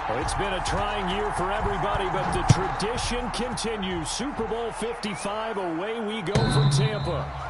Well, it's been a trying year for everybody, but the tradition continues. Super Bowl 55, away we go from Tampa.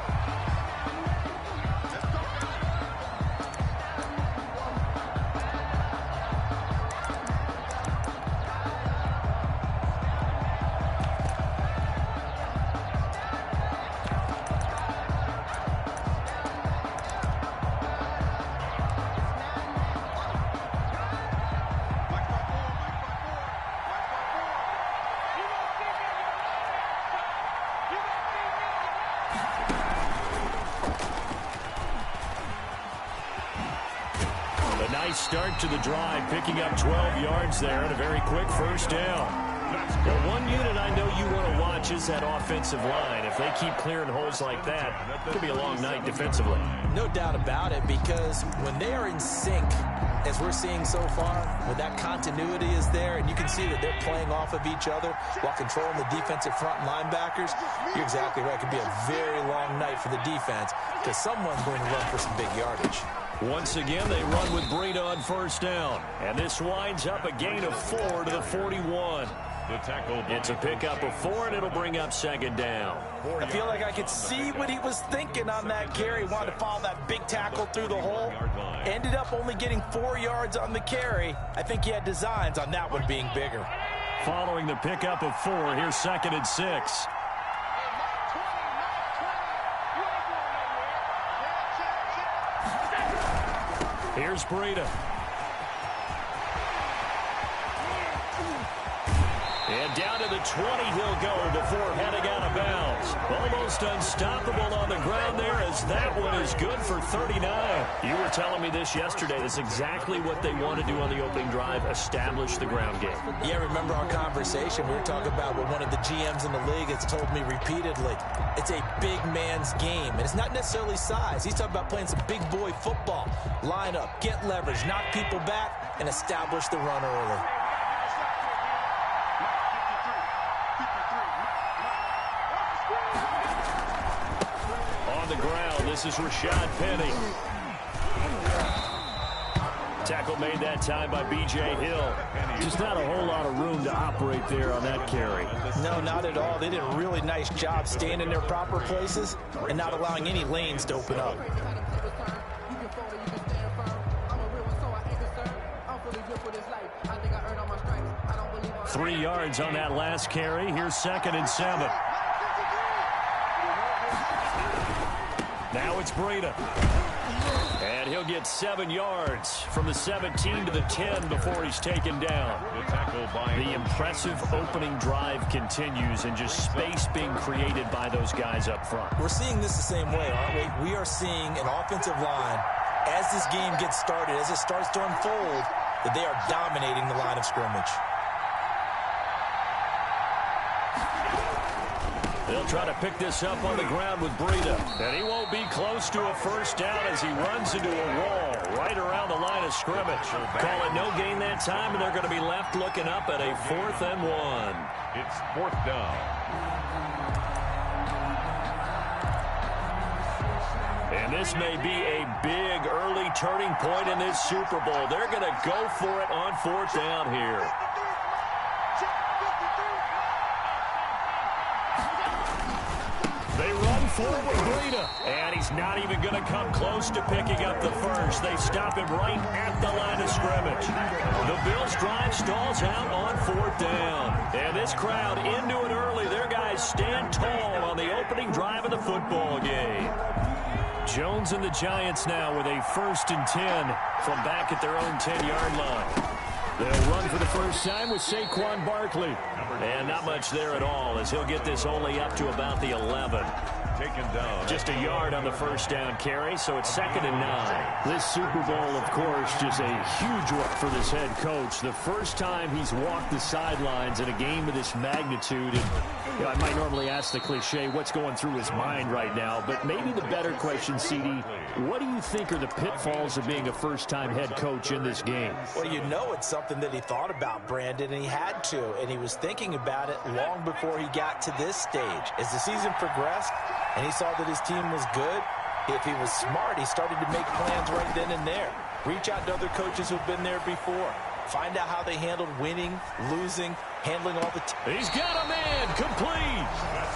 Start to the drive, picking up 12 yards there and a very quick first down. Well, one unit I know you want to watch is that offensive line. If they keep clearing holes like that, it could be a long night defensively. No doubt about it, because when they are in sync, as we're seeing so far, when that continuity is there and you can see that they're playing off of each other while controlling the defensive front linebackers, you're exactly right. It could be a very long night for the defense because someone's going to run for some big yardage. Once again, they run with Breida on first down. And this winds up a gain of 4 to the 41. It's a pickup of 4, and it'll bring up second down. I feel like I could see what he was thinking on that carry. Wanted to follow that big tackle through the hole. Ended up only getting 4 yards on the carry. I think he had designs on that one being bigger. Following the pickup of 4, here's 2nd and 6. Here's Breida. And down to the 20 he'll go before heading out of bounds. Almost unstoppable on the ground there as that one is good for 39. You were telling me this yesterday. That's exactly what they want to do on the opening drive, establish the ground game. Yeah, remember our conversation. We were talking about what one of the GMs in the league has told me repeatedly. It's a big man's game, and it's not necessarily size. He's talking about playing some big boy football. Line up, get leverage, knock people back, and establish the run early. This is Rashad Penny. Tackle made that time by B.J. Hill. Just not a whole lot of room to operate there on that carry. No, not at all. They did a really nice job staying in their proper places and not allowing any lanes to open up. Three yards on that last carry. Here's 2nd and 7. Now it's Breida. And he'll get 7 yards from the 17 to the 10 before he's taken down. The impressive opening drive continues and just space being created by those guys up front. We're seeing this the same way, aren't we? We are seeing an offensive line, as this game gets started, as it starts to unfold, that they are dominating the line of scrimmage. They'll try to pick this up on the ground with Breida. And he won't be close to a first down as he runs into a wall right around the line of scrimmage. Call it no gain that time, and they're going to be left looking up at a 4th and 1. It's 4th down. And this may be a big early turning point in this Super Bowl. They're going to go for it on 4th down here. They run forward with Breida, and he's not even going to come close to picking up the first. They stop him right at the line of scrimmage. The Bills' drive stalls out on 4th down. And this crowd into it early. Their guys stand tall on the opening drive of the football game. Jones and the Giants now with a 1st and 10 from back at their own 10-yard line. They'll run for the first time with Saquon Barkley. And not much there at all as he'll get this only up to about the 11. Taken down. Just a yard on the first down carry, so it's 2nd and 9. This Super Bowl, of course, just a huge one for this head coach. The first time he's walked the sidelines in a game of this magnitude. And you know, I might normally ask the cliche, what's going through his mind right now? But maybe the better question, CD, what do you think are the pitfalls of being a first-time head coach in this game? Well, you know it's something that he thought about, Brandon, and he had to. And he was thinking about it long before he got to this stage. As the season progressed, and he saw that his team was good, if he was smart, he started to make plans right then and there. Reach out to other coaches who've been there before. Find out how they handled winning, losing, handling all the He's got a man, complete.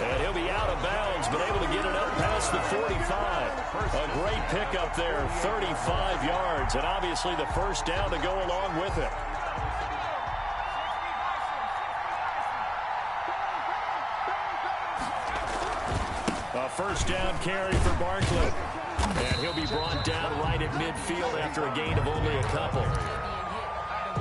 And he'll be out of bounds, but able to get it up past the 45. A great pickup there, 35 yards, and obviously the first down to go along with it. A first down carry for Barkley. And he'll be brought down right at midfield after a gain of only a couple.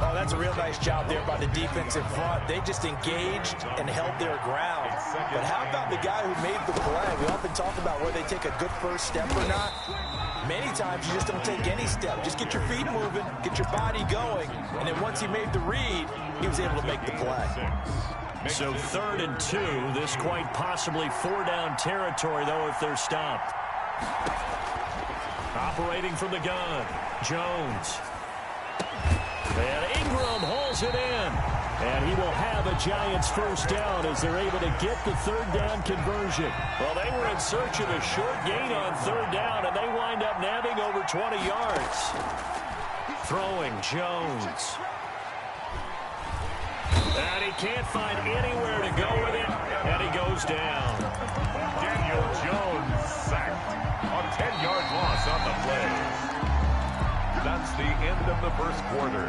Oh, that's a real nice job there by the defensive front. They just engaged and held their ground. But how about the guy who made the play? We often talk about whether they take a good first step or not. Many times you just don't take any step. Just get your feet moving, get your body going, and then once he made the read, he was able to make the play. So 3rd and 2. This quite possibly 4-down territory, though, if they're stopped. Operating from the gun, Jones. And Ingram hauls it in. And he will have a Giants first down as they're able to get the 3rd down conversion. Well, they were in search of a short gain on 3rd down, and they wind up nabbing over 20 yards. Throwing, Jones. And he can't find anywhere to go with it, and he goes down. Daniel Jones sacked. A 10-yard loss on the play. That's the end of the first quarter.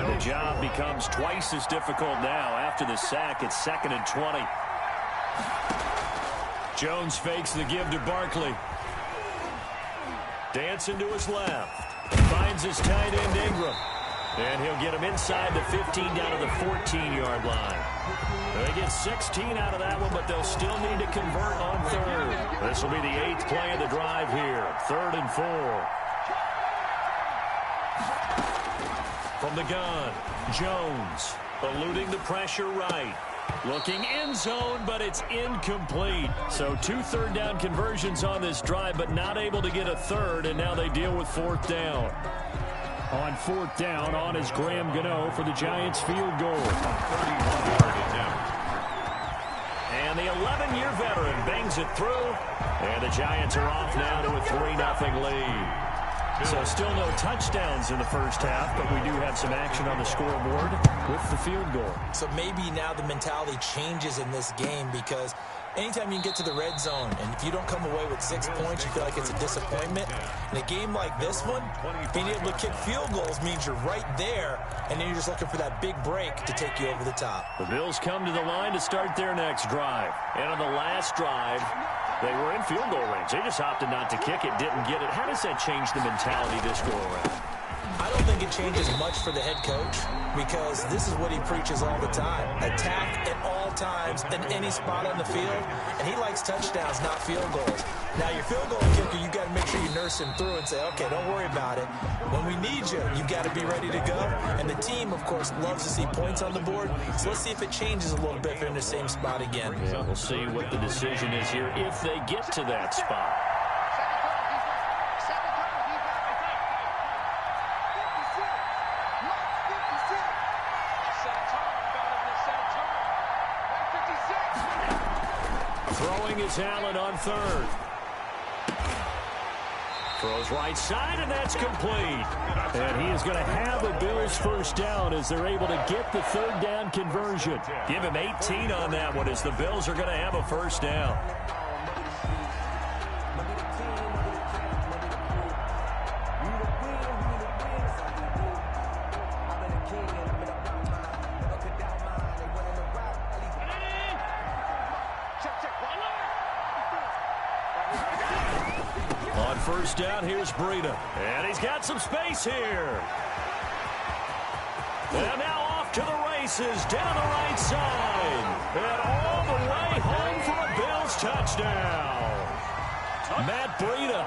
The job becomes twice as difficult now after the sack. It's 2nd and 20. Jones fakes the give to Barkley. Dancing to his left. Finds his tight end Ingram. And he'll get him inside the 15 down to the 14-yard line. They get 16 out of that one, but they'll still need to convert on 3rd. This will be the 8th play of the drive here. 3rd and 4. From the gun, Jones eluding the pressure right. Looking end zone, but it's incomplete. So 2 3rd down conversions on this drive, but not able to get a 3rd, and now they deal with 4th down. On 4th down, on is Graham Gano for the Giants field goal. And the 11-year veteran bangs it through, and the Giants are off now to a 3-0 lead. So still no touchdowns in the first half, but we do have some action on the scoreboard with the field goal. So maybe now the mentality changes in this game because anytime you can get to the red zone, and if you don't come away with 6 points, you feel like it's a disappointment. In a game like this one, being able to kick field goals means you're right there, and then you're just looking for that big break to take you over the top. The Bills come to the line to start their next drive. And on the last drive, they were in field goal range. They just opted not to kick it, didn't get it. How does that change the mentality this go around? I don't think it changes much for the head coach because this is what he preaches all the time. Attack at all times in any spot on the field, and he likes touchdowns, not field goals. Now, your field goal kicker, you got to make sure you nurse him through and say, okay, don't worry about it. When we need you, you got to be ready to go. And the team, of course, loves to see points on the board. So let's see if it changes a little bit if they're in the same spot again. Yeah, we'll see what the decision is here if they get to that spot. Throwing is Allen on 3rd. Throws right side, and that's complete. And he is going to have a Bills first down as they're able to get the 3rd down conversion. Give him 18 on that one as the Bills are going to have a first down. On first down, here's Breida. And he's got some space here. And now off to the races, down the right side. And all the way home for a Bills touchdown. Matt Breida,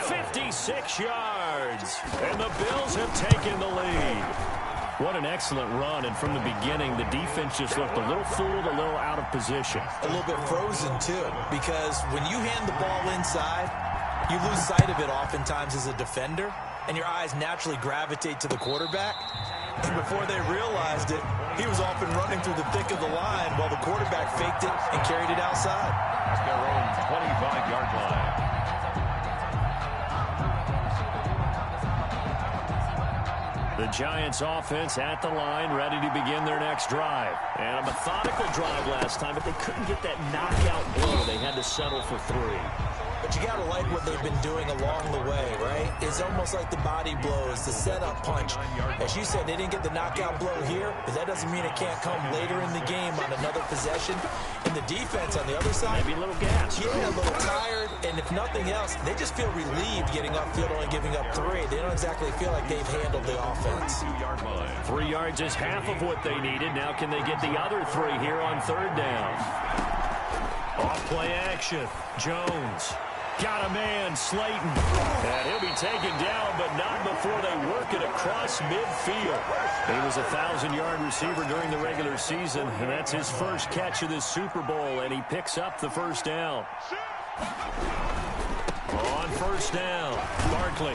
56 yards. And the Bills have taken the lead. What an excellent run, and from the beginning, the defense just looked a little fooled, a little out of position. A little bit frozen, too, because when you hand the ball inside, you lose sight of it oftentimes as a defender, and your eyes naturally gravitate to the quarterback. And before they realized it, he was off and running through the thick of the line while the quarterback faked it and carried it outside. At their own 25-yard line. The Giants offense at the line, ready to begin their next drive. And a methodical drive last time, but they couldn't get that knockout blow. They had to settle for 3. But you got to like what they've been doing along the way, right? It's almost like the body blows, the setup punch. As you said, they didn't get the knockout blow here, but that doesn't mean it can't come later in the game on another possession. And the defense on the other side, maybe a little gas. Yeah, a little tired, and if nothing else, they just feel relieved getting upfield, only giving up 3. They don't exactly feel like they've handled the offense. 3 yards is half of what they needed. Now can they get the other 3 here on 3rd down? Off play action. Jones. Got a man, Slayton. And he'll be taken down, but not before they work it across midfield. He was a 1,000-yard receiver during the regular season, and that's his first catch of this Super Bowl, and he picks up the 1st down. On 1st down, Barkley.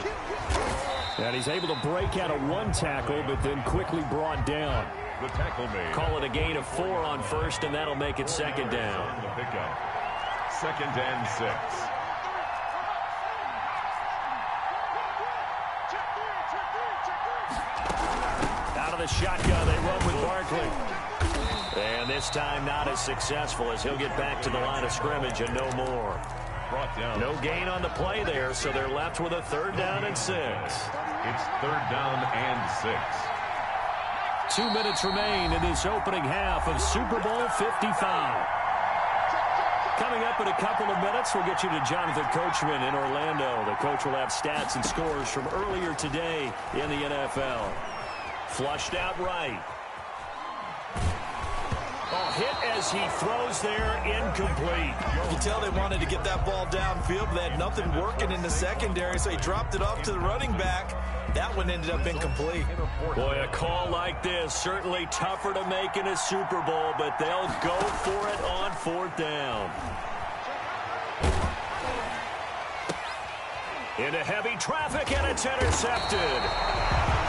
And he's able to break out of 1 tackle, but then quickly brought down. The tackle made. Call it a gain of 4 on 1st, and that'll make it 2nd down. The pickup. 2nd and 6. Out of the shotgun, they run with Barkley. And this time not as successful as he'll get back to the line of scrimmage and no more. Brought down. No gain on the play there, so they're left with a 3rd down and 6. It's 3rd down and 6. 2 minutes remain in this opening half of Super Bowl 55. Coming up in a couple of minutes, we'll get you to Jonathan Coachman in Orlando. The coach will have stats and scores from earlier today in the NFL. Flushed out right. Oh, hit as he throws there, incomplete. You can tell they wanted to get that ball downfield, but they had nothing working in the secondary, so he dropped it off to the running back. That one ended up incomplete. Boy, a call like this, certainly tougher to make in a Super Bowl, but they'll go for it on 4th down. Into heavy traffic, and it's intercepted.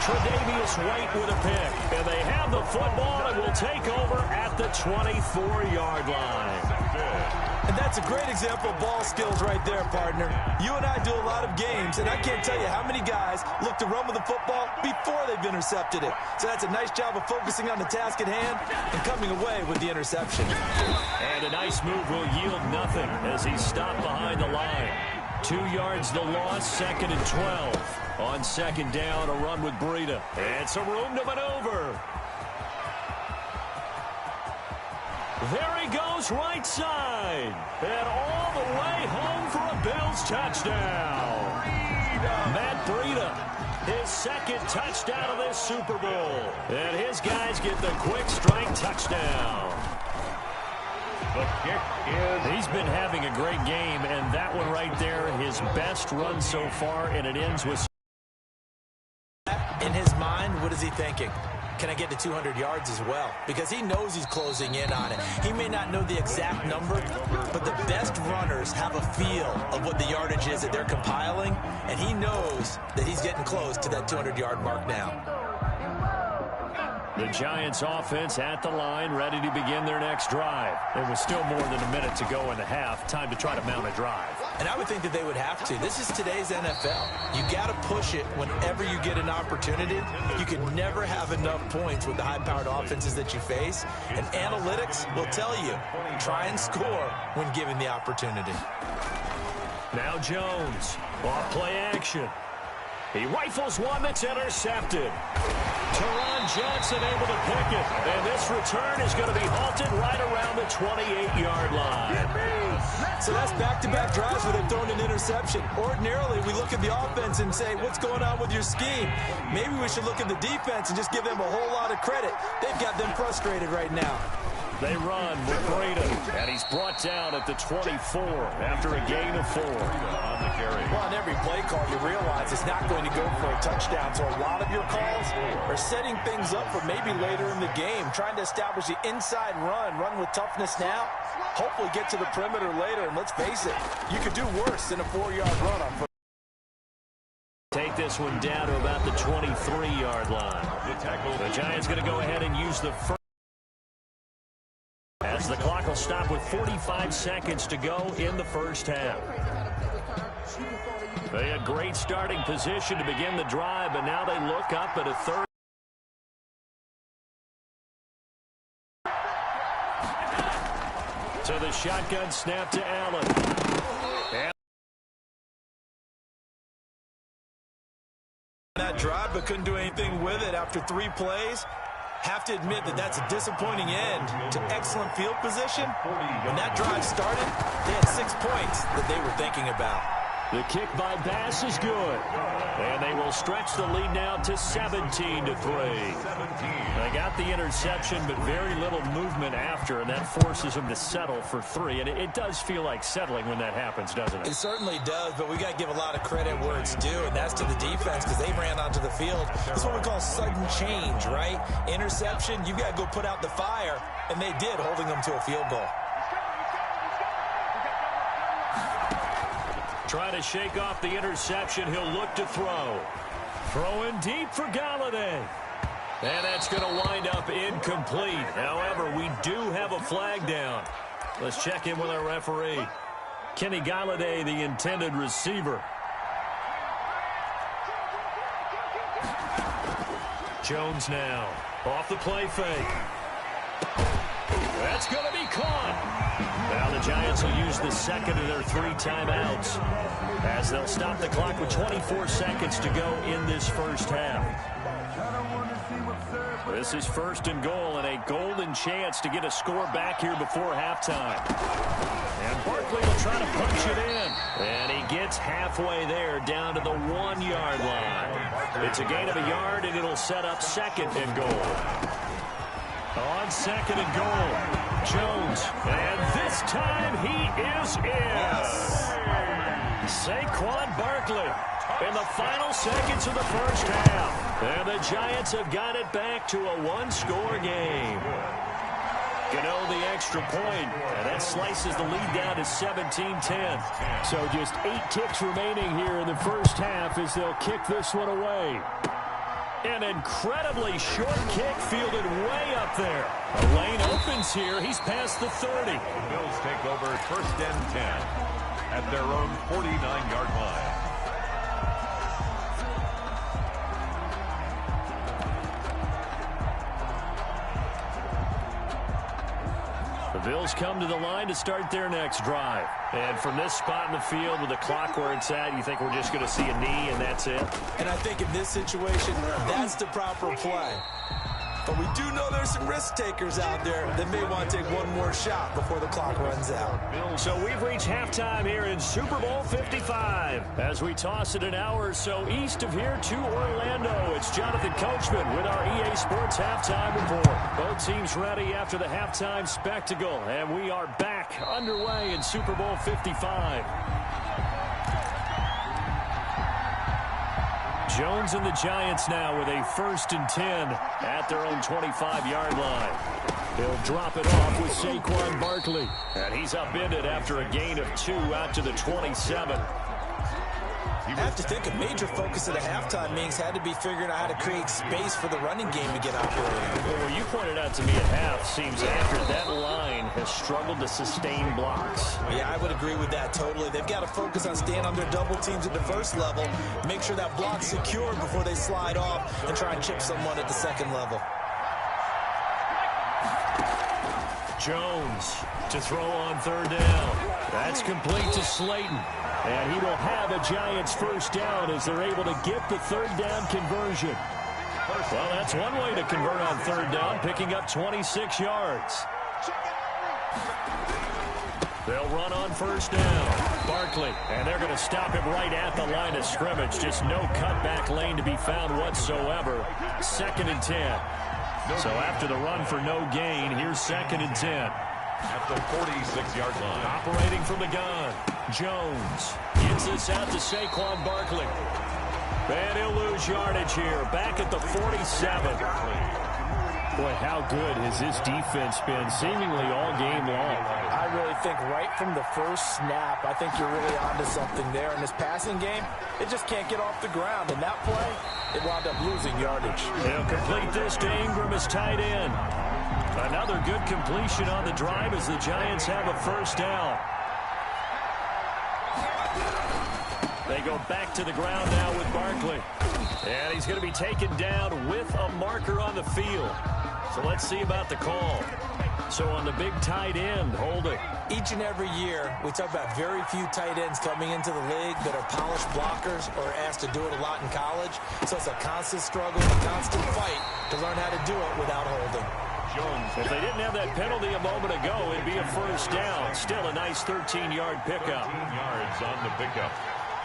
Tre'Davious White with a pick, and they have the football and will take over at the 24-yard line. And that's a great example of ball skills right there, partner. You and I do a lot of games, and I can't tell you how many guys look to run with the football before they've intercepted it. So that's a nice job of focusing on the task at hand and coming away with the interception. And a nice move will yield nothing as he's stopped behind the line. 2 yards the loss, 2nd and 12. On 2nd down, a run with Breida. And some room to maneuver. There he goes right side. And all the way home for a Bills touchdown. Matt Breida, his 2nd touchdown of this Super Bowl. And his guys get the quick strike touchdown. The kick is... He's been having a great game, and that one right there, his best run so far, and it ends with... In his mind, what is he thinking? Can I get to 200 yards as well? Because he knows he's closing in on it. He may not know the exact number, but the best runners have a feel of what the yardage is that they're compiling, and he knows that he's getting close to that 200-yard mark now. The Giants offense at the line, ready to begin their next drive. There was still more than a minute to go in the half. Time to try to mount a drive. And I would think that they would have to. This is today's NFL. You got to push it whenever you get an opportunity. You can never have enough points with the high-powered offenses that you face. And analytics will tell you, try and score when given the opportunity. Now Jones, off play action. He rifles one that's intercepted. Teron Johnson able to pick it. And this return is going to be halted right around the 28-yard line. So that's back-to-back drives where they've thrown an interception. Ordinarily, we look at the offense and say, what's going on with your scheme? Maybe we should look at the defense and just give them a whole lot of credit. They've got them frustrated right now. They run with Breida, and he's brought down at the 24 after a gain of 4 on the carry. Well, on every play call, you realize it's not going to go for a touchdown, so a lot of your calls are setting things up for maybe later in the game, trying to establish the inside run with toughness now, hopefully get to the perimeter later, and let's face it, you could do worse than a 4-yard run on first. Take this one down to about the 23-yard line. The Giants going to go ahead and use the first. As the clock will stop with 45 seconds to go in the first half. They had great starting position to begin the drive, but now they look up at a 3rd. So the shotgun snap to Allen. And that drive, but couldn't do anything with it after 3 plays. Have to admit that that's a disappointing end to excellent field position. When that drive started, they had 6 points that they were thinking about. the kick by Bass is good. And they will stretch the lead now to 17-3. They got the interception, but very little movement after, and that forces them to settle for 3. And it does feel like settling when that happens, doesn't it? It certainly does, but we got to give a lot of credit where it's due, and that's to the defense because they ran onto the field. That's what we call sudden change, right? Interception, you've got to go put out the fire, and they did, holding them to a field goal. Try to shake off the interception. He'll look to throw. Throwing deep for Galladay. And that's going to wind up incomplete. However, we do have a flag down. Let's check in with our referee. Kenny Galladay, the intended receiver. Jones now. Off the play fake. That's going to be caught. Now the Giants will use the second of their 3 timeouts as they'll stop the clock with 24 seconds to go in this first half. This is 1st and goal and a golden chance to get a score back here before halftime. And Barkley will try to punch it in. And he gets halfway there down to the 1-yard line. It's a gain of a yard and it'll set up 2nd and goal. On 2nd and goal, Jones, and this time he is in. Yes. Saquon Barkley in the final seconds of the first half. And the Giants have got it back to a 1-score game. Gano the extra point, and that slices the lead down to 17-10. So just 8 kicks remaining here in the first half as they'll kick this one away. An incredibly short kick fielded way up there. A lane opens here. He's past the 30. The Bills take over 1st and 10 at their own 49-yard line. The Bills come to the line to start their next drive. And from this spot in the field with the clock where it's at, you think we're just going to see a knee and that's it? And I think in this situation, that's the proper play. But we do know there's some risk takers out there that may want to take one more shot before the clock runs out. So we've reached halftime here in Super Bowl 55. As we toss it an hour or so east of here to Orlando, it's Jonathan Coachman with our EA Sports Halftime Report. Both teams ready after the halftime spectacle, and we are back underway in Super Bowl 55. Jones and the Giants now with a 1st and 10 at their own 25-yard line. He'll drop it off with Saquon Barkley. And he's upended after a gain of 2 out to the 27. I have to think a major focus at a halftime meetings had to be figuring out how to create space for the running game to get operating. Well, what you pointed out to me at half seems after that line has struggled to sustain blocks. Yeah, I would agree with that totally. They've got to focus on staying on their double teams at the first level, make sure that block's secure before they slide off and try and chip someone at the second level. Jones to throw on 3rd down. That's complete to Slayton. And he will have a Giants 1st down as they're able to get the 3rd down conversion. Well, that's one way to convert on 3rd down, picking up 26 yards. They'll run on 1st down. Barkley, and they're going to stop him right at the line of scrimmage. Just no cutback lane to be found whatsoever. 2nd and 10. So after the run for no gain, here's 2nd and 10. At the 46-yard line. Operating from the gun, Jones gets this out to Saquon Barkley. And he'll lose yardage here, back at the 47. Boy, how good has this defense been seemingly all game long? I really think right from the first snap, I think you're really onto something there. In this passing game, it just can't get off the ground. And that play, it wound up losing yardage. They'll complete this to Ingram as tight end. Another good completion on the drive as the Giants have a 1st down. They go back to the ground now with Barkley. And he's going to be taken down with a marker on the field. So let's see about the call. So on the big tight end, holding. Each and every year, we talk about very few tight ends coming into the league that are polished blockers or asked to do it a lot in college. So it's a constant struggle, a constant fight to learn how to do it without holding. Jones. If they didn't have that penalty a moment ago, it'd be a first down. Still a nice 13-yard pickup. 13 yards on the pickup.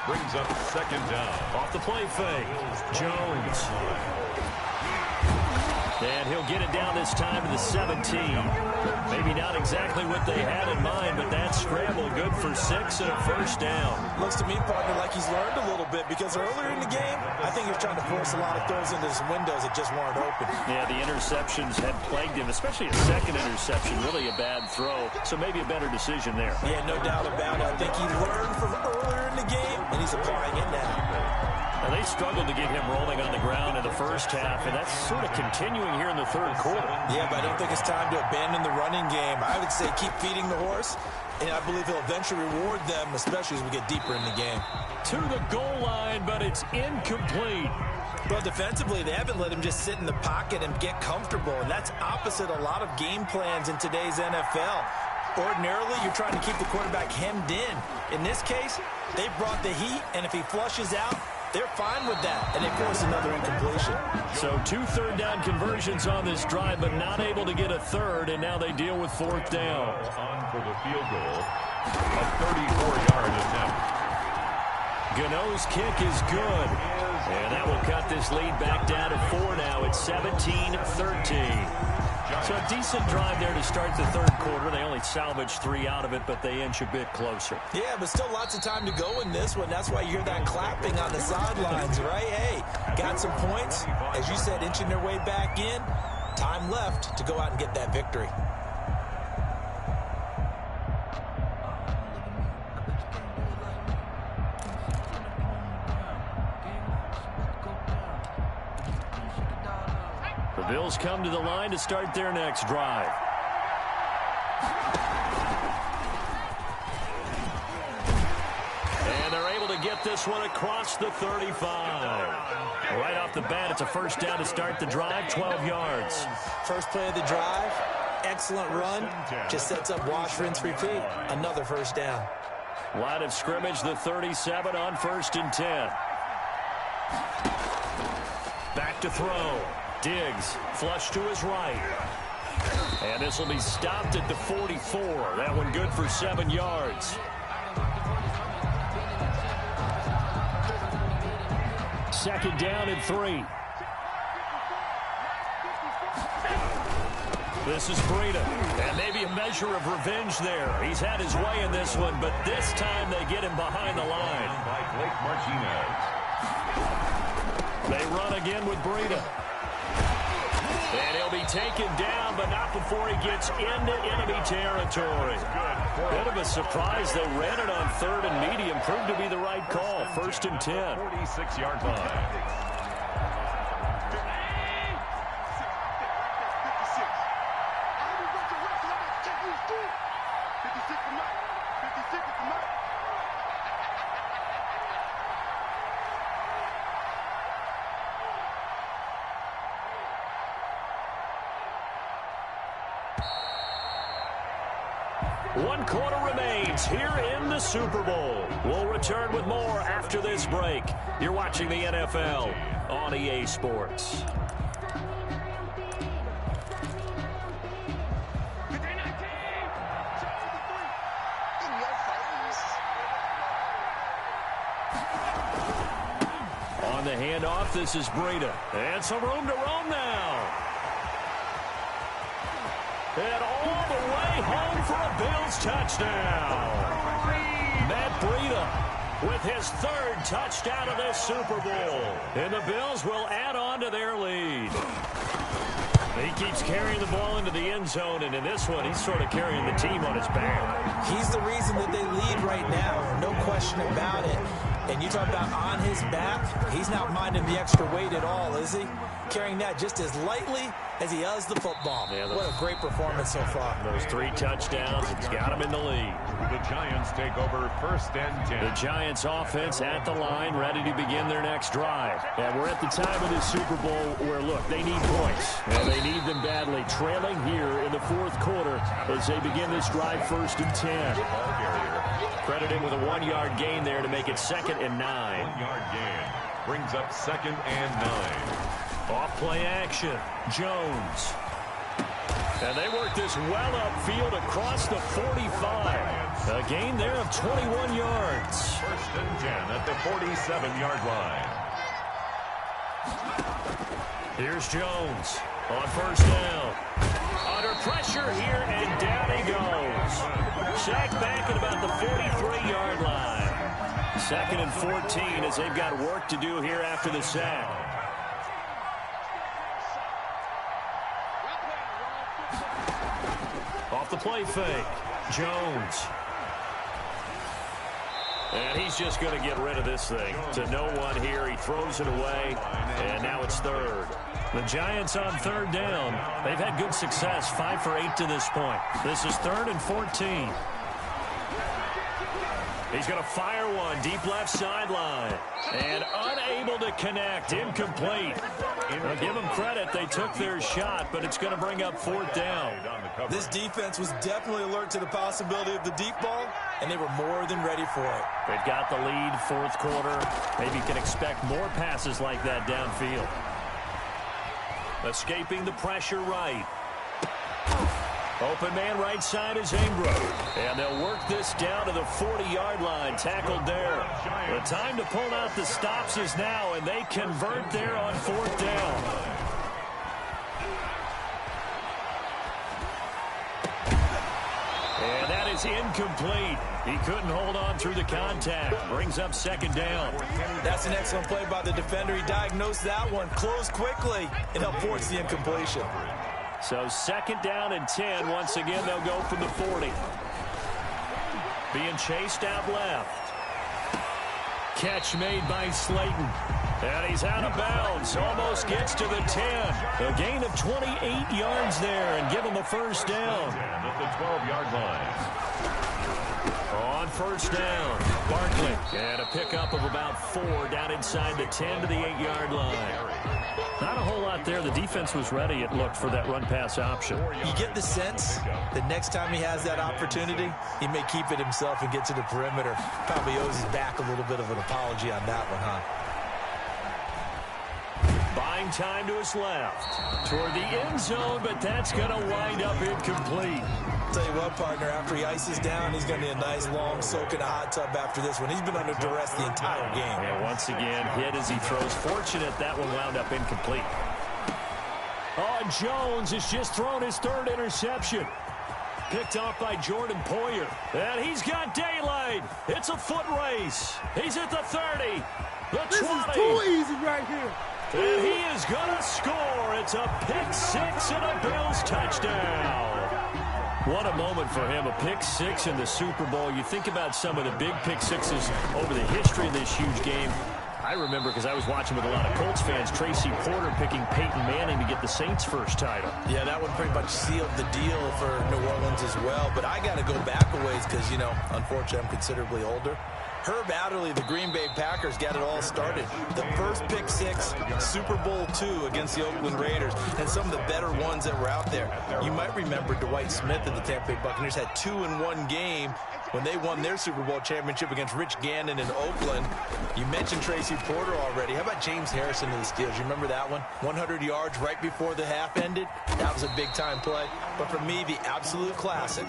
Brings up second down. Off the play fake, Jones. And he'll get it down this time to the 17. Maybe not exactly what they had in mind, but that scramble good for 6 and a first down. Looks to me, partner, like he's learned a little bit because earlier in the game, I think he was trying to force a lot of throws into some windows that just weren't open. Yeah, the interceptions had plagued him, especially a second interception, really a bad throw. So maybe a better decision there. Yeah, no doubt about it. I think he learned from earlier in the game, and he's applying it now. Now, they struggled to get him rolling on the ground in the first half, and that's sort of continuing here in the third quarter. Yeah, but I don't think it's time to abandon the running game. I would say keep feeding the horse, and I believe he'll eventually reward them, especially as we get deeper in the game. To the goal line, but it's incomplete. Well, defensively, they haven't let him just sit in the pocket and get comfortable, and that's opposite a lot of game plans in today's NFL. Ordinarily, you're trying to keep the quarterback hemmed in. In this case, they brought the heat, and if he flushes out, they're fine with that, and they force another incompletion. So 2 third-down conversions on this drive, but not able to get a third, and now they deal with fourth down. On for the field goal. A 34-yard attempt. Gano's kick is good, and that will cut this lead back down to 4 now. It's 17-13. So a decent drive there to start the third quarter. They only salvaged 3 out of it, but they inch a bit closer. Yeah, but still lots of time to go in this one. That's why you hear that clapping on the sidelines, right? Hey, got some points. As you said, inching their way back in. Time left to go out and get that victory. The Bills come to the line to start their next drive. And they're able to get this one across the 35. Right off the bat, it's a first down to start the drive, 12 yards. First play of the drive, excellent run. Just sets up wash, rinse, repeat. Another first down. Line of scrimmage, the 37 on 1st and 10. Back to throw. Diggs, flush to his right. And this will be stopped at the 44. That one good for 7 yards. Second down and 3. This is Breida. And maybe a measure of revenge there. He's had his way in this one, but this time they get him behind the line. By Blake Martinez. They run again with Breida. And he'll be taken down, but not before he gets into enemy territory. Bit of a surprise. They ran it on 3rd and medium. Proved to be the right call. 1st and 10. 46-yard line. One quarter remains here in the Super Bowl. We'll return with more after this break. You're watching the NFL on EA Sports. On the handoff, this is Breida. And some room to roam now. And all the way home for a Bills touchdown. Matt Breida with his 3rd touchdown of this Super Bowl. And the Bills will add on to their lead. He keeps carrying the ball into the end zone, and in this one, he's sort of carrying the team on his back. He's the reason that they lead right now, no question about it. And you talk about on his back, he's not minding the extra weight at all, is he? Carrying that just as lightly as he has the football. Yeah, what a great performance so far. Those 3 touchdowns, it's got him in the lead. The Giants take over 1st and 10. The Giants offense at the line, ready to begin their next drive. And we're at the time of this Super Bowl where, look, they need points. And they need them badly. Trailing here in the 4th quarter as they begin this drive 1st and 10. Credited with a 1-yard gain there to make it 2nd and 9. 1-yard gain brings up 2nd and 9. Off play action, Jones. And they work this well upfield across the 45. A gain there of 21 yards. 1st and 10 at the 47-yard line. Here's Jones on 1st down. Under pressure here, and down he goes. Sacked back at about the 43-yard line. 2nd and 14 as they've got work to do here after the sack. Off the play fake, Jones. And he's just going to get rid of this thing to no one here. He throws it away, and now it's 3rd. The Giants on 3rd down. They've had good success, 5 for 8 to this point. This is 3rd and 14. He's going to fire one deep left sideline. And unable to connect. Incomplete. I'll give them credit. They took their shot, but it's going to bring up 4th down. This defense was definitely alert to the possibility of the deep ball, and they were more than ready for it. They've got the lead, 4th quarter. Maybe you can expect more passes like that downfield. Escaping the pressure right. Open man right side is Ingram. And they'll work this down to the 40-yard line. Tackled there. The time to pull out the stops is now, and they convert there on 4th down. And that is incomplete. He couldn't hold on through the contact. Brings up 2nd down. That's an excellent play by the defender. He diagnosed that one, closed quickly, and helped force the incompletion. So 2nd down and 10. Once again, they'll go from the 40. Being chased out left. Catch made by Slayton. And he's out of bounds. Almost gets to the 10. A gain of 28 yards there and give him a 1st down. At the 12-yard line. On 1st down, Barkley. And a pickup of about 4 down inside the 10 to the 8-yard line. Not a whole lot there. The defense was ready, it looked, for that run-pass option. You get the sense that next time he has that opportunity, he may keep it himself and get to the perimeter. Probably owes his back a little bit of an apology on that one, huh? Buying time to his left. Toward the end zone, but that's going to wind up incomplete. Tell you what, partner, after he ices down, he's going to need a nice long soak in a hot tub after this one. He's been under duress the entire game. And once again, hit as he throws. Fortunate that one wound up incomplete. Oh, and Jones has just thrown his 3rd interception. Picked off by Jordan Poyer. And he's got daylight. It's a foot race. He's at the 30. The 20. This is too easy right here. And he is going to score. It's a pick-6 and a Bills touchdown. What a moment for him, a pick-6 in the Super Bowl. You think about some of the big pick-6s over the history of this huge game. I remember, because I was watching with a lot of Colts fans, Tracy Porter picking Peyton Manning to get the Saints' 1st title. Yeah, that one pretty much sealed the deal for New Orleans as well. But I got to go back a ways because, you know, unfortunately I'm considerably older. Herb Adderley, the Green Bay Packers, got it all started. The first pick-6, Super Bowl II against the Oakland Raiders, and some of the better ones that were out there. You might remember Dwight Smith of the Tampa Bay Buccaneers had 2 in one game when they won their Super Bowl championship against Rich Gannon in Oakland. You mentioned Tracy Porter already. How about James Harrison of the Steelers? You remember that one? 100 yards right before the half ended. That was a big-time play. But for me, the absolute classic,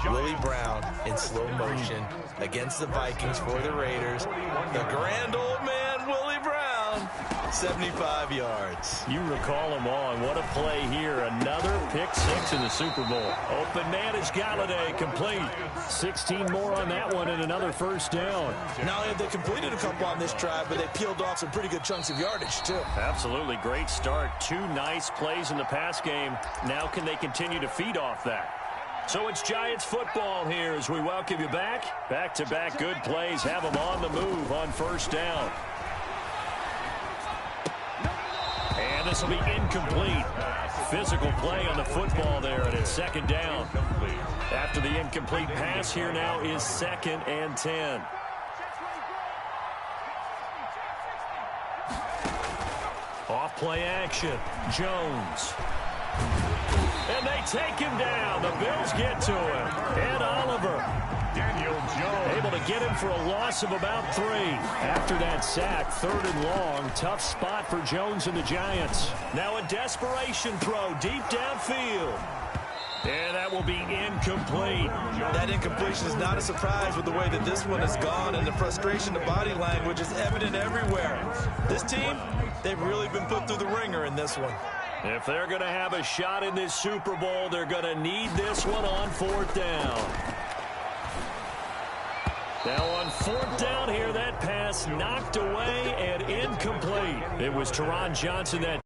Willie Brown in slow motion against the Vikings for the Raiders. The grand old man, Willie Brown, 75 yards. You recall them all, and what a play here. Another pick-6 in the Super Bowl. Open man is Galladay, complete. 16 more on that one and another 1st down. Not only have they completed a couple on this drive, but they peeled off some pretty good chunks of yardage, too. Absolutely. Great start. 2 nice plays in the pass game. Now can they continue to feed off that? So it's Giants football here as we welcome you back. Back-to-back good plays have them on the move on 1st down. And this will be incomplete. physical play on the football there, and it's second down. After the incomplete pass, here now is 2nd and 10. Off play action. Jones. And they take him down. The Bills get to him. Ed Oliver. Daniel Jones. Able to get him for a loss of about 3. After that sack, 3rd and long. Tough spot for Jones and the Giants. Now a desperation throw deep downfield. And that will be incomplete. That incompletion is not a surprise with the way that this one has gone, and the frustration, the body language is evident everywhere. This team, they've really been put through the ringer in this one. If they're going to have a shot in this Super Bowl, they're going to need this one on 4th down. Now on 4th down here, that pass knocked away and incomplete. It was Teron Johnson that